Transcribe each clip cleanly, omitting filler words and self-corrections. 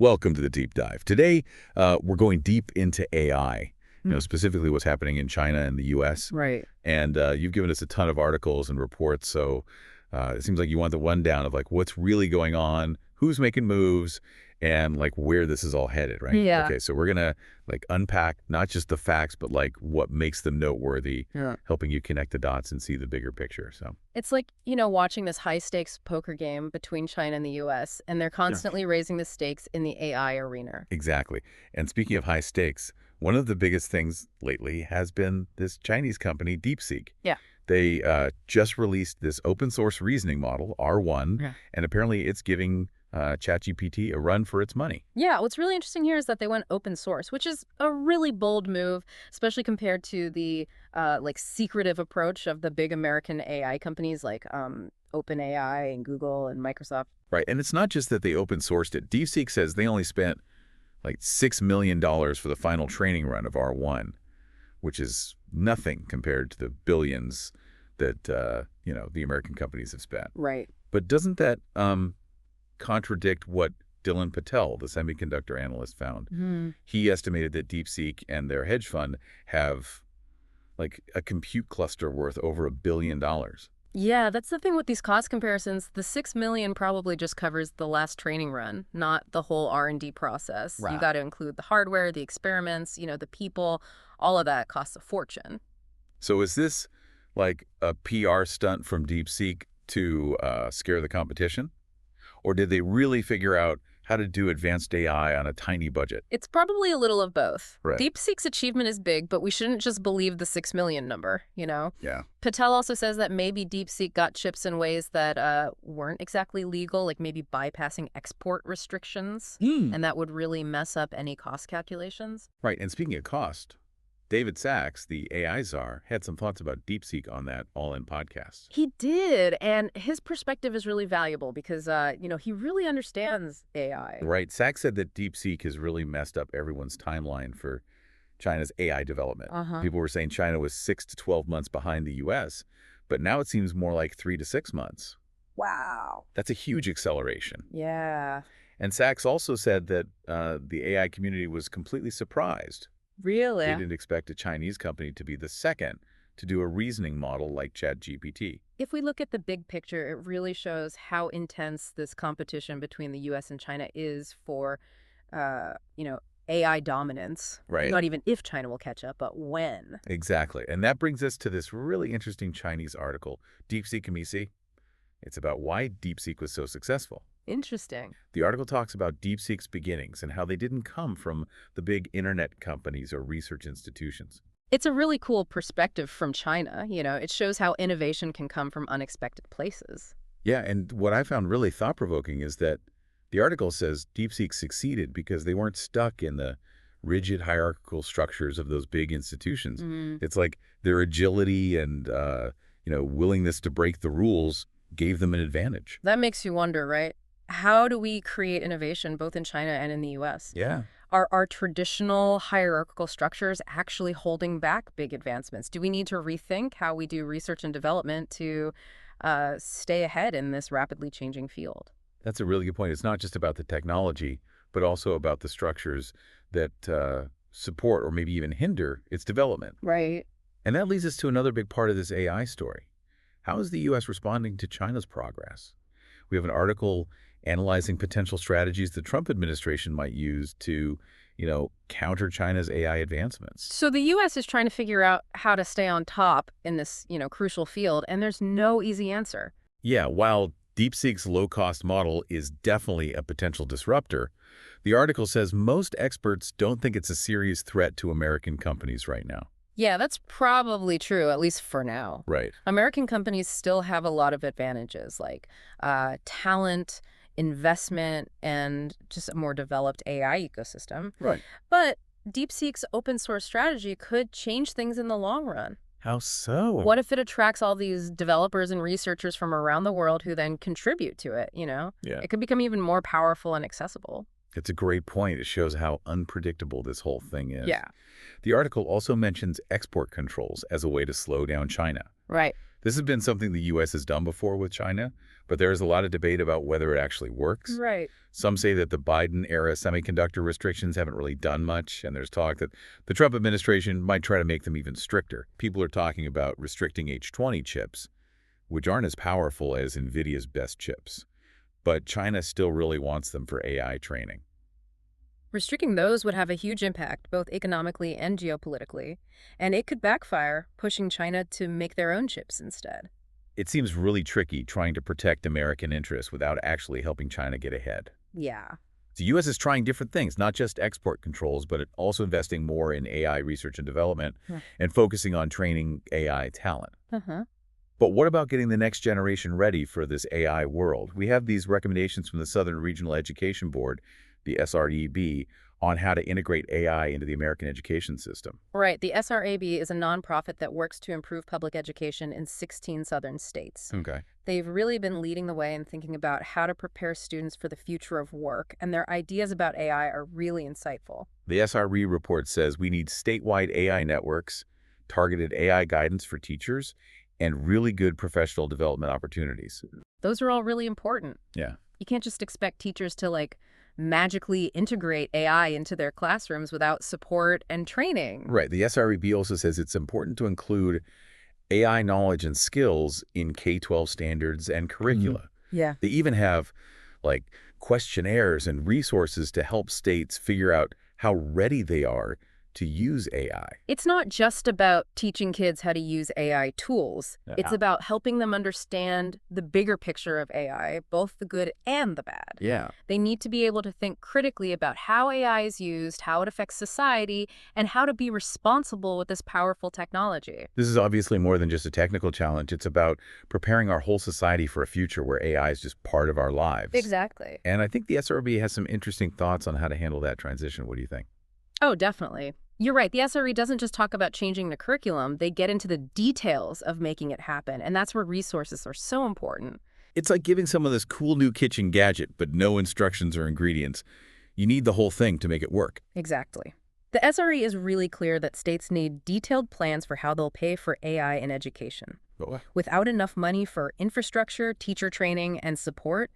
Welcome to the deep dive. Today, we're going deep into AI, Mm. specifically what's happening in China and the U.S. Right. And you've given us a ton of articles and reports, so it seems like you want the rundown of like what's really going on, who's making moves, and like where this is all headed, right? Yeah. Okay, so we're gonna like unpack not just the facts, but like what makes them noteworthy, Yeah. helping you connect the dots and see the bigger picture. So It's like, watching this high stakes poker game between China and the US, and they're yeah, constantly raising the stakes in the AI arena. exactly. And speaking of high stakes, one of the biggest things lately has been this Chinese company, DeepSeek. Yeah. They just released this open source reasoning model, R1, Yeah. and apparently it's giving ChatGPT a run for its money. Yeah, what's really interesting here is that they went open source, which is a really bold move, especially compared to the secretive approach of the big American AI companies like OpenAI and Google and Microsoft. Right, and it's not just that they open sourced it. DeepSeek says they only spent like $6 million for the final training run of R1, which is nothing compared to the billions that the American companies have spent. Right. But doesn't that contradict what Dylan Patel, the semiconductor analyst, found? Mhm. He estimated that DeepSeek and their hedge fund have like a compute cluster worth over $1 billion. Yeah, that's the thing with these cost comparisons. The 6 million probably just covers the last training run, not the whole R&D process. You Right. got to include the hardware, the experiments, the people, all of that costs a fortune. So is this like a PR stunt from DeepSeek to scare the competition? Or did they really figure out how to do advanced AI on a tiny budget? It's probably a little of both. Right. DeepSeek's achievement is big, but we shouldn't just believe the 6 million number. Yeah. Patel also says that maybe DeepSeek got chips in ways that weren't exactly legal, like maybe bypassing export restrictions, and that would really mess up any cost calculations. Right. And speaking of cost, David Sachs, the AI czar, had some thoughts about DeepSeek on that All-In podcast. He did, and his perspective is really valuable because, he really understands AI. Right. Sachs said that DeepSeek has really messed up everyone's timeline for China's AI development. Uh-huh. People were saying China was 6 to 12 months behind the U.S., but now it seems more like 3 to 6 months. Wow. That's a huge acceleration. Yeah. And Sachs also said that the AI community was completely surprised. Really? They didn't expect a Chinese company to be the second to do a reasoning model like ChatGPT. If we look at the big picture, it really shows how intense this competition between the U.S. and China is for, AI dominance. Right. Not even if China will catch up, but when. Exactly. And that brings us to this really interesting Chinese article, DeepSeek Kamisi. It's about why DeepSeek was so successful. Interesting. The article talks about DeepSeek's beginnings and how they didn't come from the big internet companies or research institutions. It's a really cool perspective from China. It shows how innovation can come from unexpected places. Yeah, and what I found really thought-provoking is that the article says DeepSeek succeeded because they weren't stuck in the rigid hierarchical structures of those big institutions. It's like their agility and willingness to break the rules gave them an advantage. That makes you wonder, right? How do we create innovation both in China and in the U.S.? Yeah. Are our traditional hierarchical structures actually holding back big advancements? Do we need to rethink how we do research and development to stay ahead in this rapidly changing field? That's a really good point. It's not just about the technology, but also about the structures that support or maybe even hinder its development. Right. And that leads us to another big part of this AI story. How is the U.S. responding to China's progress? We have an article analyzing potential strategies the Trump administration might use to, counter China's AI advancements. So the U.S. is trying to figure out how to stay on top in this, crucial field, and there's no easy answer. Yeah, while DeepSeek's low-cost model is definitely a potential disruptor, the article says most experts don't think it's a serious threat to American companies right now. Yeah, that's probably true, at least for now. Right. American companies still have a lot of advantages like talent, investment, and just a more developed AI ecosystem. Right. But DeepSeek's open source strategy could change things in the long run. How so? What if it attracts all these developers and researchers from around the world who then contribute to it, Yeah. It could become even more powerful and accessible. It's a great point. It shows how unpredictable this whole thing is. Yeah. The article also mentions export controls as a way to slow down China. Right. This has been something the U.S. has done before with China, but there is a lot of debate about whether it actually works. Right. Some say that the Biden-era semiconductor restrictions haven't really done much, and there's talk that the Trump administration might try to make them even stricter. People are talking about restricting H20 chips, which aren't as powerful as NVIDIA's best chips. But China still really wants them for AI training. Restricting those would have a huge impact, both economically and geopolitically, and it could backfire, pushing China to make their own chips instead. It seems really tricky trying to protect American interests without actually helping China get ahead. Yeah. The U.S. is trying different things, not just export controls, but also investing more in AI research and development and focusing on training AI talent. Uh-huh. But what about getting the next generation ready for this AI world? We have these recommendations from the Southern Regional Education Board, the SREB, on how to integrate AI into the American education system. Right. The SRAB is a nonprofit that works to improve public education in 16 southern states. Okay. They've really been leading the way in thinking about how to prepare students for the future of work, and their ideas about AI are really insightful. The SRE report says we need statewide AI networks, targeted AI guidance for teachers, and really good professional development opportunities. Those are all really important. Yeah. You can't just expect teachers to, magically integrate AI into their classrooms without support and training. Right. The SREB also says it's important to include AI knowledge and skills in K-12 standards and curricula. Yeah. They even have, like, questionnaires and resources to help states figure out how ready they are to use AI. It's not just about teaching kids how to use AI tools. It's about helping them understand the bigger picture of AI, both the good and the bad. Yeah. They need to be able to think critically about how AI is used, how it affects society, and how to be responsible with this powerful technology. This is obviously more than just a technical challenge. It's about preparing our whole society for a future where AI is just part of our lives. Exactly. And I think the SRB has some interesting thoughts on how to handle that transition. What do you think? Oh, definitely. You're right. The SRE doesn't just talk about changing the curriculum. They get into the details of making it happen, and that's where resources are so important. It's like giving someone this cool new kitchen gadget, but no instructions or ingredients. You need the whole thing to make it work. Exactly. The SRE is really clear that states need detailed plans for how they'll pay for AI in education. Without enough money for infrastructure, teacher training, and support,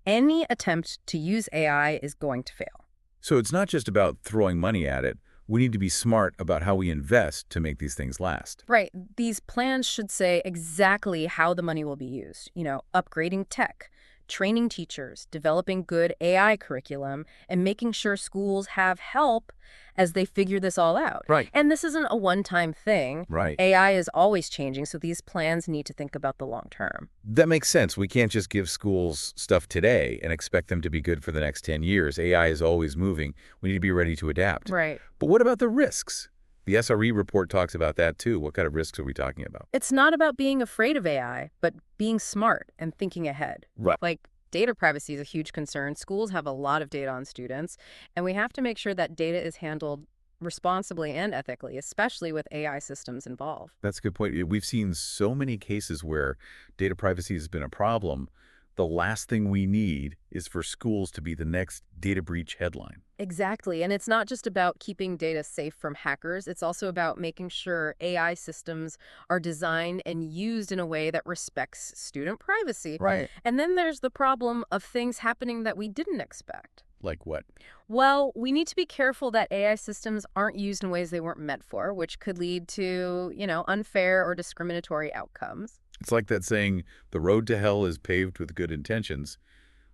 any attempt to use AI is going to fail. So it's not just about throwing money at it. We need to be smart about how we invest to make these things last. Right. These plans should say exactly how the money will be used. Upgrading tech, training teachers, developing good AI curriculum, and making sure schools have help as they figure this all out. Right. And this isn't a one-time thing. Right. AI is always changing, so these plans need to think about the long term. That makes sense. We can't just give schools stuff today and expect them to be good for the next 10 years. AI is always moving. We need to be ready to adapt. Right. But what about the risks? The SRE report talks about that too. What kind of risks are we talking about? It's not about being afraid of AI, but being smart and thinking ahead. Right. Data privacy is a huge concern. Schools have a lot of data on students, and we have to make sure that data is handled responsibly and ethically, especially with AI systems involved. That's a good point. We've seen so many cases where data privacy has been a problem. The last thing we need is for schools to be the next data breach headline. Exactly. And it's not just about keeping data safe from hackers. It's also about making sure AI systems are designed and used in a way that respects student privacy. Right. And then there's the problem of things happening that we didn't expect. Like what? Well, we need to be careful that AI systems aren't used in ways they weren't meant for, which could lead to, unfair or discriminatory outcomes. It's like that saying, the road to hell is paved with good intentions.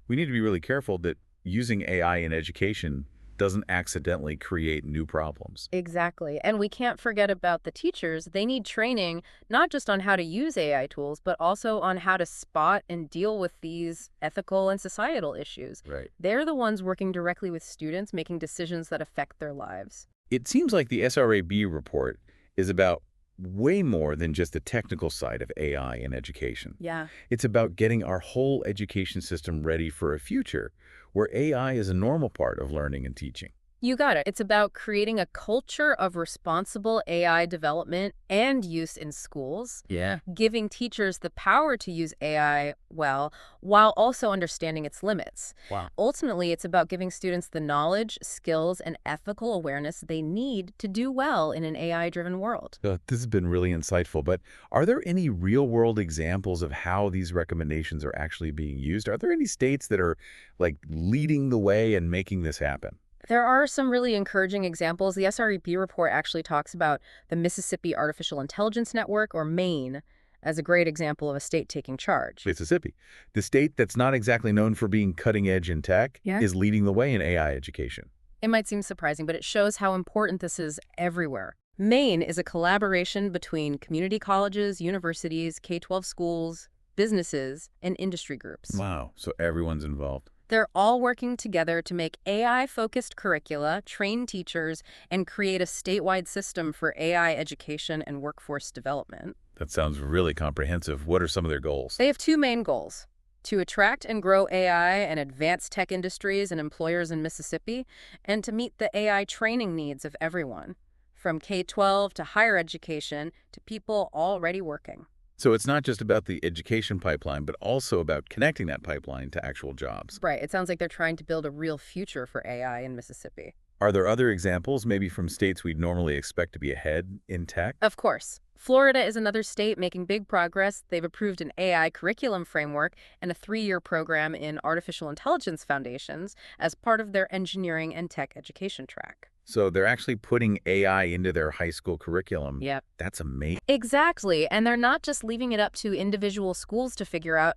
We need to be really careful that using AI in education doesn't accidentally create new problems. Exactly. And we can't forget about the teachers. They need training, not just on how to use AI tools, but also on how to spot and deal with these ethical and societal issues. Right. They're the ones working directly with students, making decisions that affect their lives. It seems like the SRAB report is about way more than just the technical side of AI in education. Yeah. It's about getting our whole education system ready for a future where AI is a normal part of learning and teaching. You got it. It's about creating a culture of responsible AI development and use in schools, Yeah. giving teachers the power to use AI well, while also understanding its limits. Wow. Ultimately, it's about giving students the knowledge, skills, and ethical awareness they need to do well in an AI-driven world. This has been really insightful, but are there any real-world examples of how these recommendations are actually being used? Are there any states that are, like, leading the way and making this happen? There are some really encouraging examples. The SREP report actually talks about the Mississippi Artificial Intelligence Network, or MAIN, as a great example of a state taking charge. Mississippi, the state that's not exactly known for being cutting edge in tech, Yeah. is leading the way in AI education. It might seem surprising, but it shows how important this is everywhere. MAIN is a collaboration between community colleges, universities, K-12 schools, businesses, and industry groups. Wow. So everyone's involved. They're all working together to make AI-focused curricula, train teachers, and create a statewide system for AI education and workforce development. That sounds really comprehensive. What are some of their goals? They have two main goals: to attract and grow AI and advanced tech industries and employers in Mississippi, and to meet the AI training needs of everyone, from K-12 to higher education to people already working. So it's not just about the education pipeline, but also about connecting that pipeline to actual jobs. Right, it sounds like they're trying to build a real future for AI in Mississippi. Are there other examples, maybe from states we'd normally expect to be ahead in tech? Of course. Florida is another state making big progress. They've approved an AI curriculum framework and a 3-year program in artificial intelligence foundations as part of their engineering and tech education track. So they're actually putting AI into their high school curriculum. Yep. That's amazing. Exactly. And they're not just leaving it up to individual schools to figure out.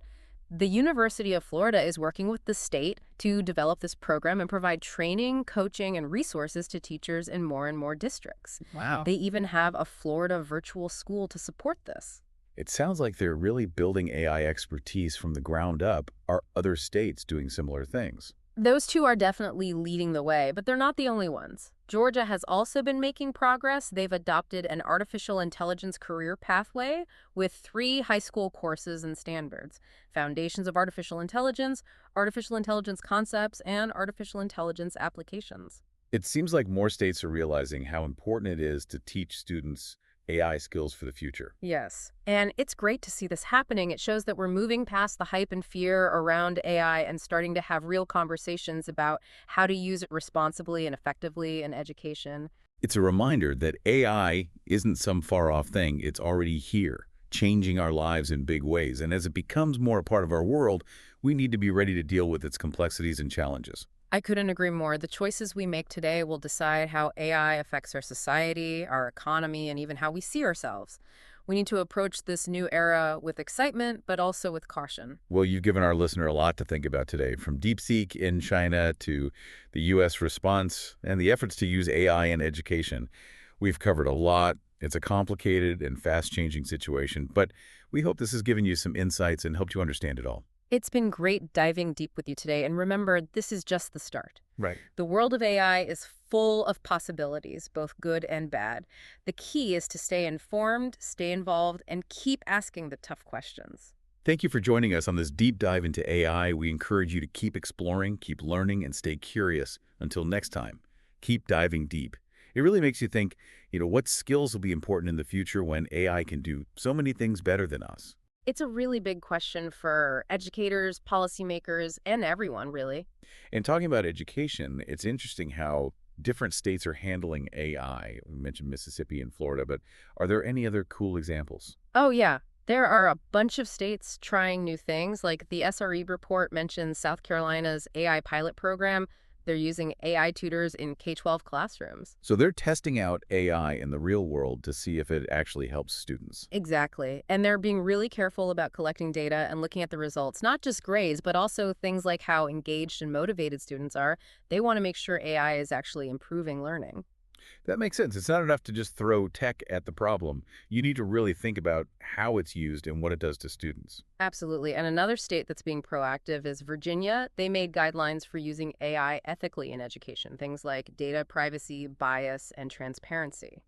The University of Florida is working with the state to develop this program and provide training, coaching, and resources to teachers in more and more districts. Wow. They even have a Florida virtual school to support this. It sounds like they're really building AI expertise from the ground up. Are other states doing similar things? Those two are definitely leading the way, but they're not the only ones. Georgia has also been making progress. They've adopted an artificial intelligence career pathway with 3 high school courses and standards: Foundations of Artificial Intelligence Concepts, and Artificial Intelligence Applications. It seems like more states are realizing how important it is to teach students AI skills for the future. Yes. And it's great to see this happening. It shows that we're moving past the hype and fear around AI and starting to have real conversations about how to use it responsibly and effectively in education. It's a reminder that AI isn't some far-off thing. It's already here, changing our lives in big ways. And as it becomes more a part of our world, we need to be ready to deal with its complexities and challenges. I couldn't agree more. The choices we make today will decide how AI affects our society, our economy, and even how we see ourselves. We need to approach this new era with excitement, but also with caution. Well, you've given our listener a lot to think about today, from DeepSeek in China to the U.S. response and the efforts to use AI in education. We've covered a lot. It's a complicated and fast-changing situation, but we hope this has given you some insights and helped you understand it all. It's been great diving deep with you today, and remember, this is just the start. Right. The world of AI is full of possibilities, both good and bad. The key is to stay informed, stay involved, and keep asking the tough questions. Thank you for joining us on this deep dive into AI. We encourage you to keep exploring, keep learning, and stay curious. Until next time, keep diving deep. It really makes you think, what skills will be important in the future when AI can do so many things better than us? It's a really big question for educators, policymakers, and everyone, really. And talking about education, it's interesting how different states are handling AI. We mentioned Mississippi and Florida, but are there any other cool examples? Oh, yeah. There are a bunch of states trying new things. Like the SRE report mentions South Carolina's AI pilot program. They're using AI tutors in K-12 classrooms. So they're testing out AI in the real world to see if it actually helps students. Exactly. And they're being really careful about collecting data and looking at the results, not just grades, but also things like how engaged and motivated students are. They want to make sure AI is actually improving learning. That makes sense. It's not enough to just throw tech at the problem. You need to really think about how it's used and what it does to students. Absolutely. And another state that's being proactive is Virginia. They made guidelines for using AI ethically in education, things like data privacy, bias, and transparency.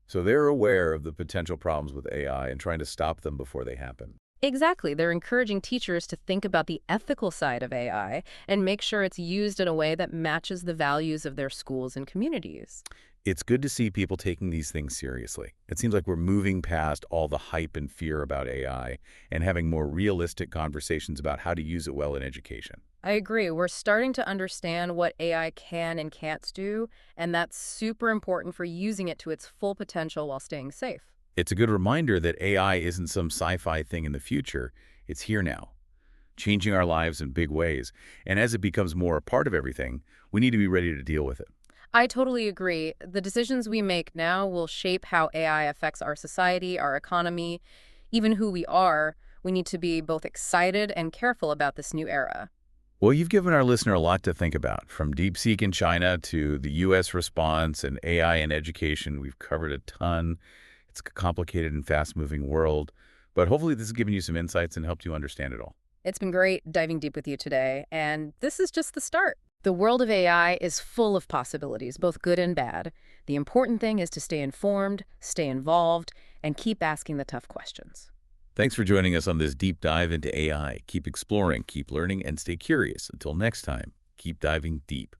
So they're aware of the potential problems with AI and trying to stop them before they happen. Exactly. They're encouraging teachers to think about the ethical side of AI and make sure it's used in a way that matches the values of their schools and communities. It's good to see people taking these things seriously. It seems like we're moving past all the hype and fear about AI and having more realistic conversations about how to use it well in education. I agree. We're starting to understand what AI can and can't do, and that's super important for using it to its full potential while staying safe. It's a good reminder that AI isn't some sci-fi thing in the future. It's here now, changing our lives in big ways. And as it becomes more a part of everything, we need to be ready to deal with it. I totally agree. The decisions we make now will shape how AI affects our society, our economy, even who we are. We need to be both excited and careful about this new era. Well, you've given our listener a lot to think about, from DeepSeek in China to the U.S. response and AI in education. We've covered a ton. It's a complicated and fast-moving world, but hopefully this has given you some insights and helped you understand it all. It's been great diving deep with you today, and this is just the start. The world of AI is full of possibilities, both good and bad. The important thing is to stay informed, stay involved, and keep asking the tough questions. Thanks for joining us on this deep dive into AI. Keep exploring, keep learning, and stay curious. Until next time, keep diving deep.